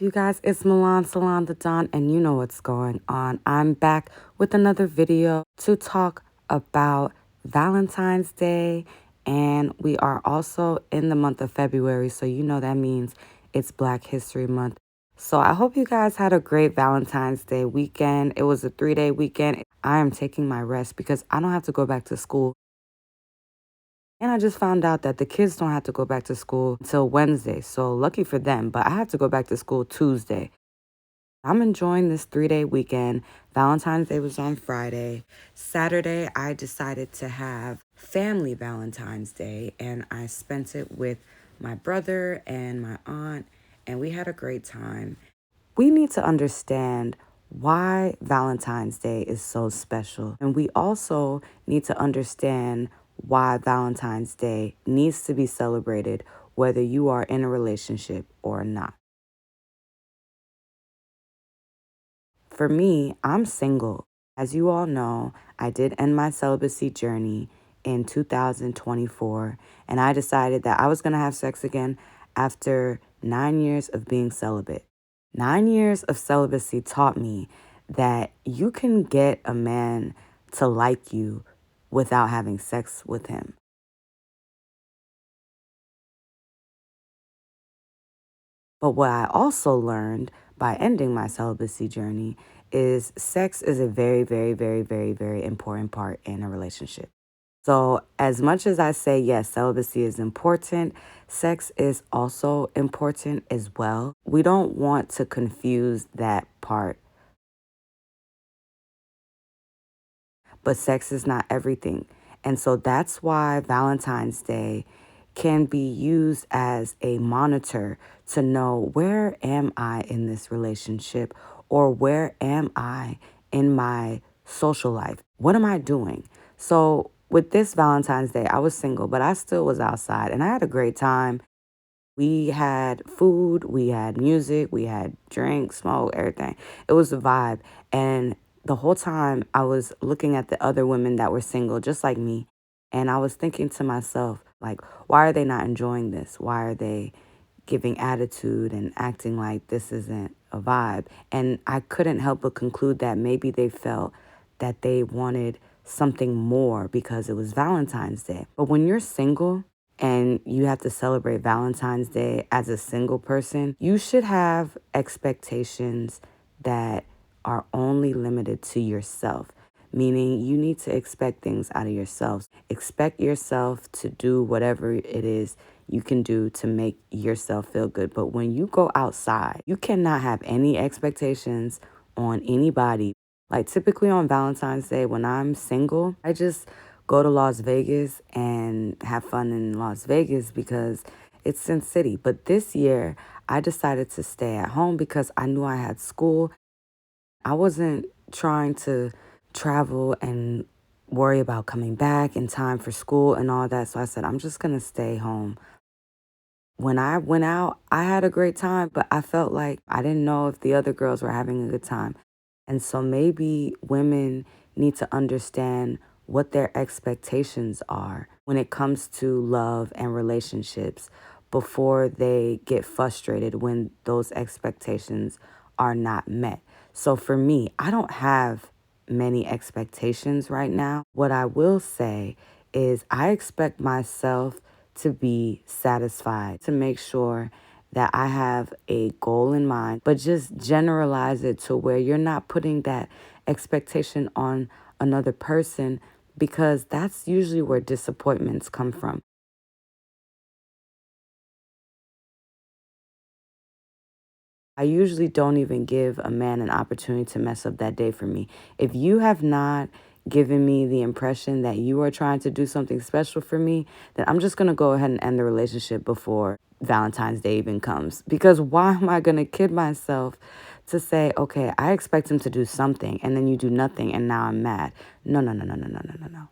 You guys, it's Milan Salon the Don, and you know what's going on. I'm back with another video to talk about Valentine's Day, and we are also in the month of February, so you know that means it's Black History Month. So I hope you guys had a great Valentine's Day weekend. It was a 3-day weekend. I am taking my rest because I don't have to go back to school. And I just found out that the kids don't have to go back to school until Wednesday. So lucky for them, but I have to go back to school Tuesday. I'm enjoying this 3-day weekend. Valentine's Day was on Friday. Saturday, I decided to have family Valentine's Day, and I spent it with my brother and my aunt, and we had a great time. We need to understand why Valentine's Day is so special, and we also need to understand why Valentine's Day needs to be celebrated, whether you are in a relationship or not. For me, I'm single. As you all know, I did end my celibacy journey in 2024, and I decided that I was going to have sex again after 9 years of being celibate. 9 years of celibacy taught me that you can get a man to like you without having sex with him. But what I also learned by ending my celibacy journey is sex is a very, very, very, very, very important part in a relationship. So, as much as I say, yes, celibacy is important, sex is also important as well. We don't want to confuse that part. But sex is not everything. And so that's why Valentine's Day can be used as a monitor to know, where am I in this relationship, or where am I in my social life? What am I doing? So with this Valentine's Day, I was single, but I still was outside and I had a great time. We had food, we had music, we had drink, smoke, everything. It was a vibe. And the whole time I was looking at the other women that were single, just like me. And I was thinking to myself, like, why are they not enjoying this? Why are they giving attitude and acting like this isn't a vibe? And I couldn't help but conclude that maybe they felt that they wanted something more because it was Valentine's Day. But when you're single, and you have to celebrate Valentine's Day as a single person, you should have expectations that are only limited to yourself. Meaning, you need to expect things out of yourself. Expect yourself to do whatever it is you can do to make yourself feel good. But when you go outside, you cannot have any expectations on anybody. Like, typically on Valentine's Day, when I'm single, I just go to Las Vegas and have fun in Las Vegas because it's Sin City. But this year, I decided to stay at home because I knew I had school. I wasn't trying to travel and worry about coming back in time for school and all that. So I said, I'm just going to stay home. When I went out, I had a great time, but I felt like I didn't know if the other girls were having a good time. And so maybe women need to understand what their expectations are when it comes to love and relationships before they get frustrated when those expectations are not met. So for me, I don't have many expectations right now. What I will say is I expect myself to be satisfied, to make sure that I have a goal in mind, but just generalize it to where you're not putting that expectation on another person, because that's usually where disappointments come from. I usually don't even give a man an opportunity to mess up that day for me. If you have not given me the impression that you are trying to do something special for me, then I'm just going to go ahead and end the relationship before Valentine's Day even comes. Because why am I going to kid myself to say, okay, I expect him to do something and then you do nothing and now I'm mad? No, no, no, no, no, no, no, no, no.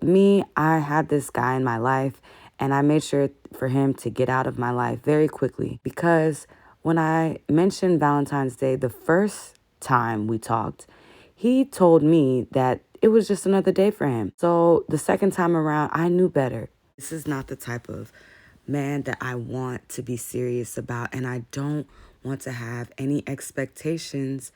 Me, I had this guy in my life and I made sure for him to get out of my life very quickly, because when I mentioned Valentine's Day the first time we talked, he told me that it was just another day for him. So the second time around, I knew better. This is not the type of man that I want to be serious about, and I don't want to have any expectations,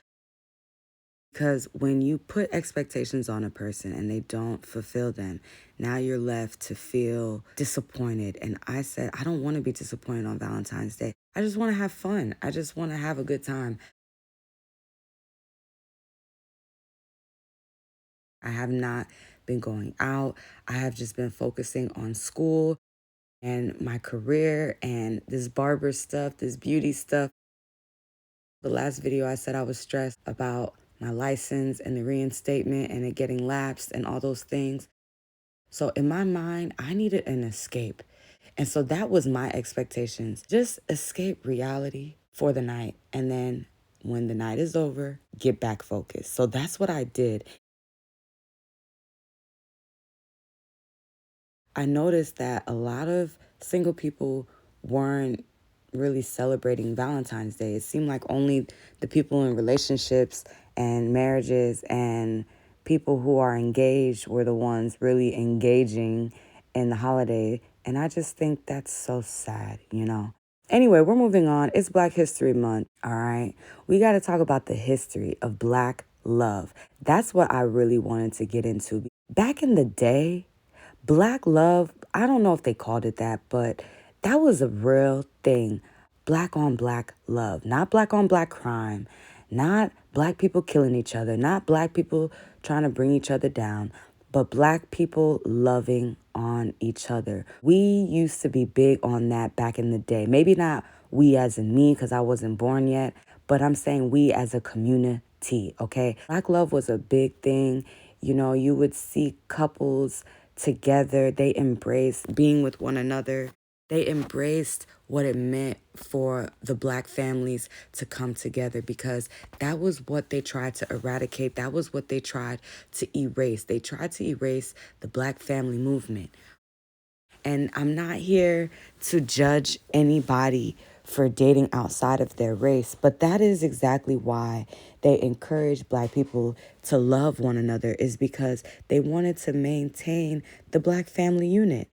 because when you put expectations on a person and they don't fulfill them, now you're left to feel disappointed. And I said, I don't want to be disappointed on Valentine's Day. I just want to have fun. I just want to have a good time. I have not been going out. I have just been focusing on school and my career and this barber stuff, this beauty stuff. The last video I said I was stressed about my license and the reinstatement and it getting lapsed and all those things. So in my mind, I needed an escape. And so that was my expectations. Just escape reality for the night. And then when the night is over, get back focused. So that's what I did. I noticed that a lot of single people weren't really celebrating Valentine's Day. It seemed like only the people in relationships and marriages and people who are engaged were the ones really engaging in the holiday. And I just think that's so sad. Anyway, we're moving on. It's Black History Month, all right? We got to talk about the history of Black love. That's what I really wanted to get into. Back in the day, Black love, I don't know if they called it that, but that was a real thing. Black on black love, not black on black crime, not black people killing each other, not black people trying to bring each other down, but black people loving on each other. We used to be big on that back in the day. Maybe not we as in me, because I wasn't born yet, but I'm saying we as a community, okay? Black love was a big thing. You would see couples together. They embraced being with one another. They embraced what it meant for the black families to come together, because that was what they tried to eradicate. That was what they tried to erase. They tried to erase the black family movement. And I'm not here to judge anybody for dating outside of their race, but that is exactly why they encourage black people to love one another, is because they wanted to maintain the black family unit.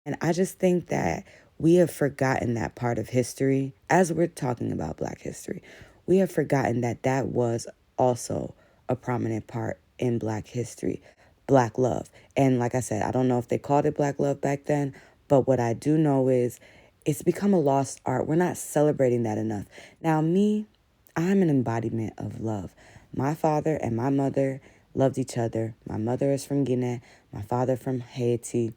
And I just think that we have forgotten that part of history as we're talking about Black history. We have forgotten that that was also a prominent part in Black history, Black love. And like I said, I don't know if they called it Black love back then, but what I do know is it's become a lost art. We're not celebrating that enough. Now, me, I'm an embodiment of love. My father and my mother loved each other. My mother is from Guinea, my father from Haiti.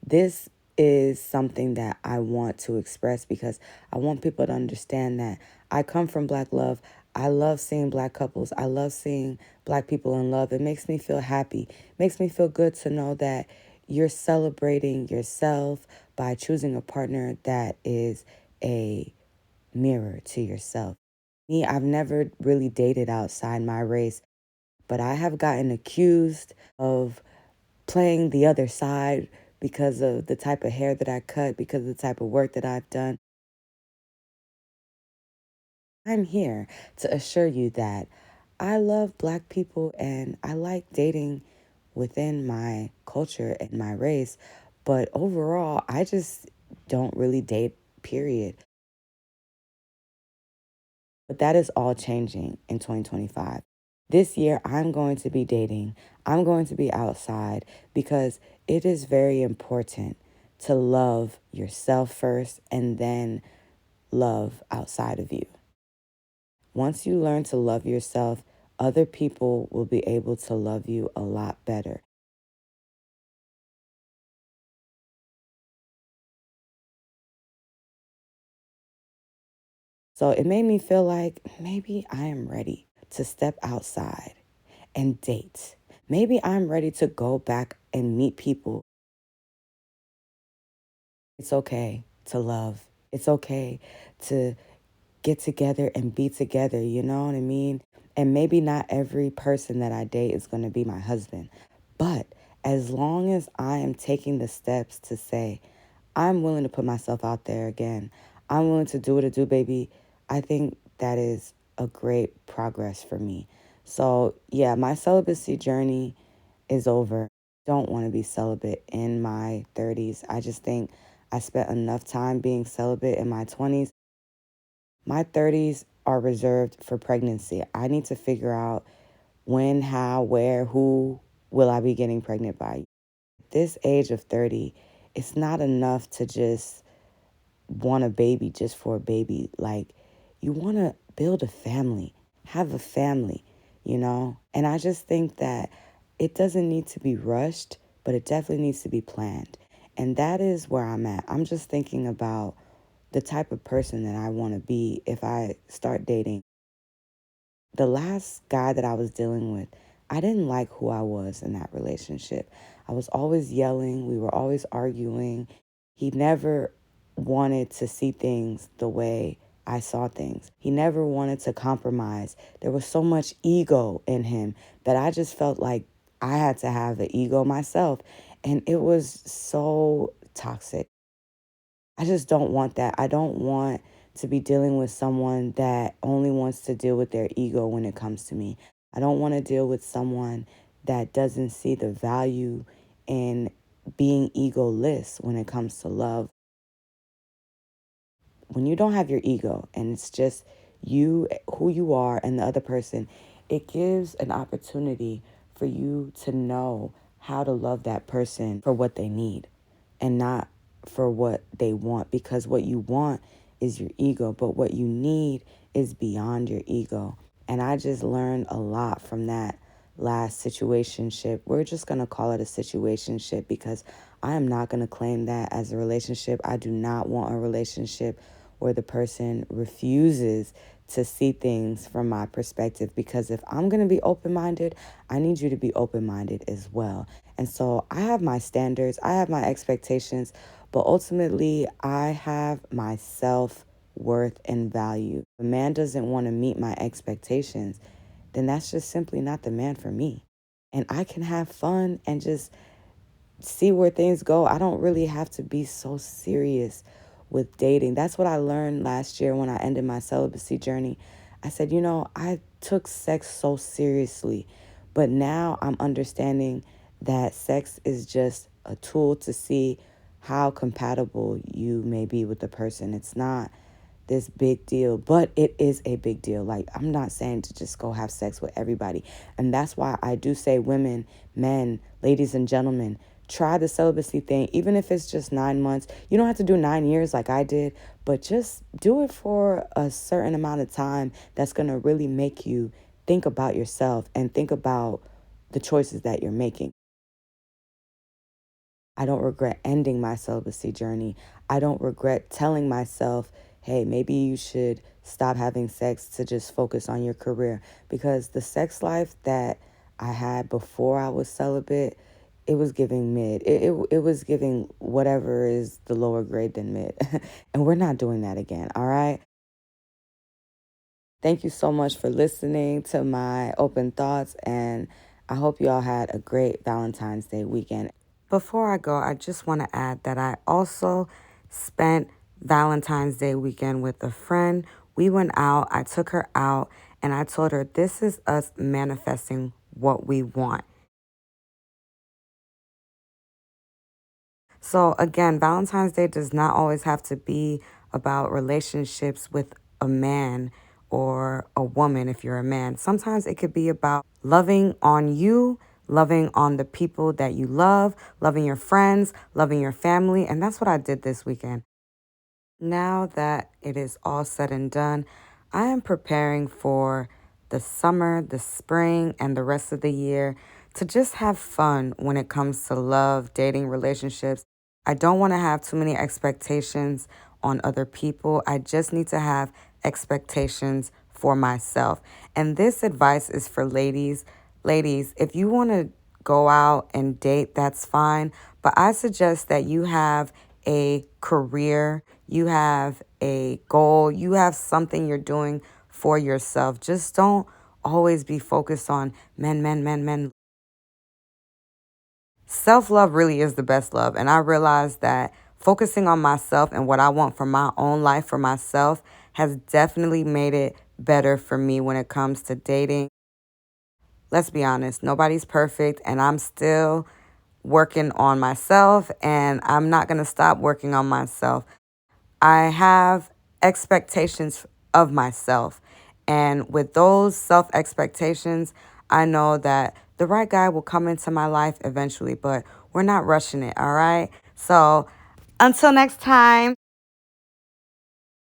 This is something that I want to express, because I want people to understand that I come from Black love. I love seeing Black couples. I love seeing Black people in love. It makes me feel happy. It makes me feel good to know that you're celebrating yourself by choosing a partner that is a mirror to yourself. Me, I've never really dated outside my race, but I have gotten accused of playing the other side because of the type of hair that I cut, because of the type of work that I've done. I'm here to assure you that I love Black people and I like dating within my culture and my race. But overall, I just don't really date, period. But that is all changing in 2025. This year, I'm going to be dating. I'm going to be outside, because it is very important to love yourself first and then love outside of you. Once you learn to love yourself, other people will be able to love you a lot better. So it made me feel like maybe I am ready to step outside and date. Maybe I'm ready to go back and meet people. It's okay to love. It's okay to get together and be together. You know what I mean? And maybe not every person that I date is going to be my husband. But as long as I am taking the steps to say, I'm willing to put myself out there again, I'm willing to do what I do, baby, I think that is a great progress for me. So, yeah, my celibacy journey is over. Don't want to be celibate in my 30s. I just think I spent enough time being celibate in my 20s. My 30s are reserved for pregnancy. I need to figure out when, how, where, who will I be getting pregnant by. This age of 30, it's not enough to just want a baby just for a baby. Like, you want to build a family, have a family, you know? And I just think that it doesn't need to be rushed, but it definitely needs to be planned. And that is where I'm at. I'm just thinking about the type of person that I want to be if I start dating. The last guy that I was dealing with, I didn't like who I was in that relationship. I was always yelling. We were always arguing. He never wanted to see things the way I saw things. He never wanted to compromise. There was so much ego in him that I just felt like I had to have the ego myself. And it was so toxic. I just don't want that. I don't want to be dealing with someone that only wants to deal with their ego when it comes to me. I don't want to deal with someone that doesn't see the value in being egoless when it comes to love. When you don't have your ego and it's just you, who you are, and the other person, it gives an opportunity for you to know how to love that person for what they need and not for what they want. Because what you want is your ego, but what you need is beyond your ego. And I just learned a lot from that last situationship. We're just going to call it a situationship because I am not going to claim that as a relationship. I do not want a relationship where the person refuses to see things from my perspective, because if I'm going to be open-minded, I need you to be open-minded as well. And so I have my standards, I have my expectations, but ultimately I have my self-worth and value. If a man doesn't want to meet my expectations, then that's just simply not the man for me. And I can have fun and just see where things go. I don't really have to be so serious with dating. That's what I learned last year when I ended my celibacy journey. I said, I took sex so seriously, but now I'm understanding that sex is just a tool to see how compatible you may be with the person. It's not this big deal, but it is a big deal. Like, I'm not saying to just go have sex with everybody. And that's why I do say women, men, ladies and gentlemen, try the celibacy thing, even if it's just 9 months. You don't have to do 9 years like I did, but just do it for a certain amount of time that's going to really make you think about yourself and think about the choices that you're making. I don't regret ending my celibacy journey. I don't regret telling myself, hey, maybe you should stop having sex to just focus on your career. Because the sex life that I had before I was celibate, it was giving mid. It was giving whatever is the lower grade than mid. And we're not doing that again, all right? Thank you so much for listening to my open thoughts, and I hope you all had a great Valentine's Day weekend. Before I go, I just want to add that I also spent Valentine's Day weekend with a friend. We went out, I took her out, and I told her this is us manifesting what we want. So again, Valentine's Day does not always have to be about relationships with a man or a woman if you're a man. Sometimes it could be about loving on you, loving on the people that you love, loving your friends, loving your family. And that's what I did this weekend. Now that it is all said and done, I am preparing for the summer, the spring, and the rest of the year to just have fun when it comes to love, dating, relationships. I don't want to have too many expectations on other people. I just need to have expectations for myself. And this advice is for ladies. Ladies, if you want to go out and date, that's fine. But I suggest that you have a career, you have a goal, you have something you're doing for yourself. Just don't always be focused on men, men, men, men. Self-love really is the best love. And I realized that focusing on myself and what I want for my own life, for myself, has definitely made it better for me when it comes to dating. Let's be honest, nobody's perfect, and I'm still working on myself, and I'm not going to stop working on myself. I have expectations of myself. And with those self expectations, I know that the right guy will come into my life eventually, but we're not rushing it. All right. So until next time.